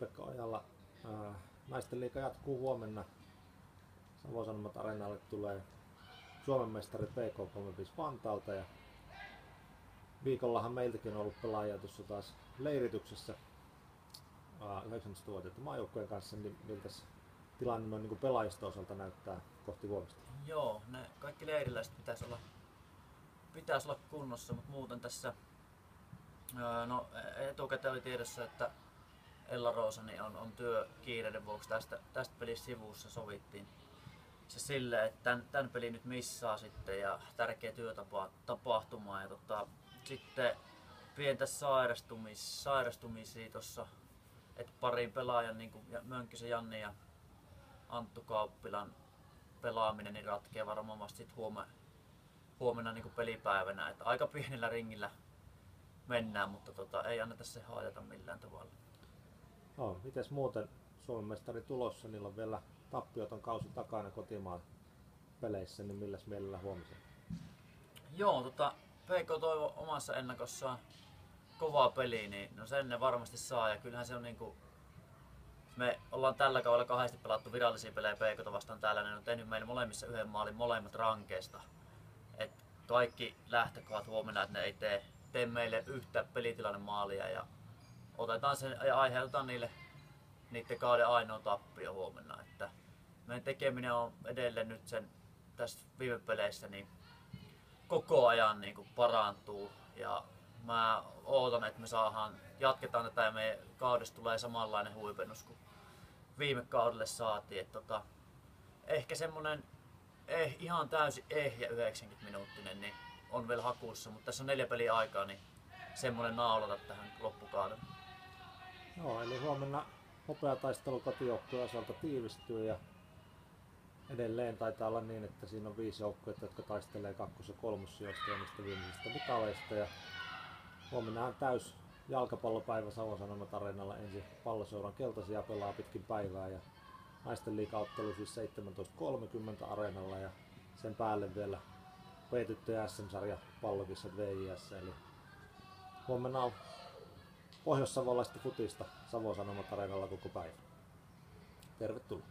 Vesa-Pekka Ojala. Naisten liiga jatkuu huomenna. Savon Sanomat Areenalle tulee Suomen mestari PK35 Vantaalta ja viikollahan meiltäkin on ollut pelaajia tuossa taas leirityksessä 19-vuotiaiden maajoukkojen kanssa, niin miltä tilanne noin niin pelaajista osalta näyttää kohti huomista? Joo, ne kaikki leiriläiset pitäisi olla kunnossa, mutta muuten tässä no, etukäteen oli tiedossa, että Ella Roosani on työkiireiden vuoksi tästä pelistä sivussa, sovittiin se silleen, että tämän pelin nyt missaa sitten ja tärkeä työtapahtuma ja sitten pientä sairastumisia tuossa, että parin pelaajan niin kuin Mönkkösen Janni ja Anttu Kauppilan pelaaminen niin ratkeaa varmaan vasta sit huomenna niin kuin pelipäivänä, että aika pienellä ringillä mennään, mutta ei anneta se haitata millään tavalla. No, mites muuten Suomen mestari tulossa, niillä on vielä tappioton kausi takana kotimaan peleissä, niin milläs mielellä huomisen? Joo, PK toivo omassa ennakossaan kovaa peliä, niin no sen ne varmasti saa ja kyllähän se on niinku, me ollaan tällä kaudella kahdesti pelattu virallisia pelejä PK:ta vastaan täällä, ne on tehnyt meille molemmissa yhden maalin molemmat rankeista. Et kaikki lähtökohdat huomenna, että ne ei tee meille yhtä pelitilanne maalia ja otetaan sen ja aiheutetaan niiden kauden ainoa tappio huomenna. Että meidän tekeminen on edelleen nyt sen tässä viime peleissä niin koko ajan niin kuin parantuu ja mä ootan, että me jatketaan tätä ja meidän kaudesta tulee samanlainen huipennus kuin viime kaudelle saatiin. Että ehkä semmonen ihan täysin ja 90-minuuttinen niin on vielä hakussa, mutta tässä on 4 peliä aikaa, niin semmonen naulata tähän loppukauden. Joo, eli huomenna hopeataistelu kotijoukkueen osalta tiivistyy ja edelleen taitaa olla niin, että siinä on 5 joukkuetta, jotka taistelee kakkos- ja kolmossijoista ja niistä viimeisistä mitaleista. Ja huomenna on täys jalkapallopäivä Savon Sanomat Areenalla, ensin Palloseuran keltaisia pelaa pitkin päivää ja naisten liigaottelu siis 17.30 Areenalla ja sen päälle vielä P-tyttöjen SM-sarja pallokissat VJS. Eli huomenna on pohjois-savolaista futista Savon Sanomat Areenalla koko päivä. Tervetuloa!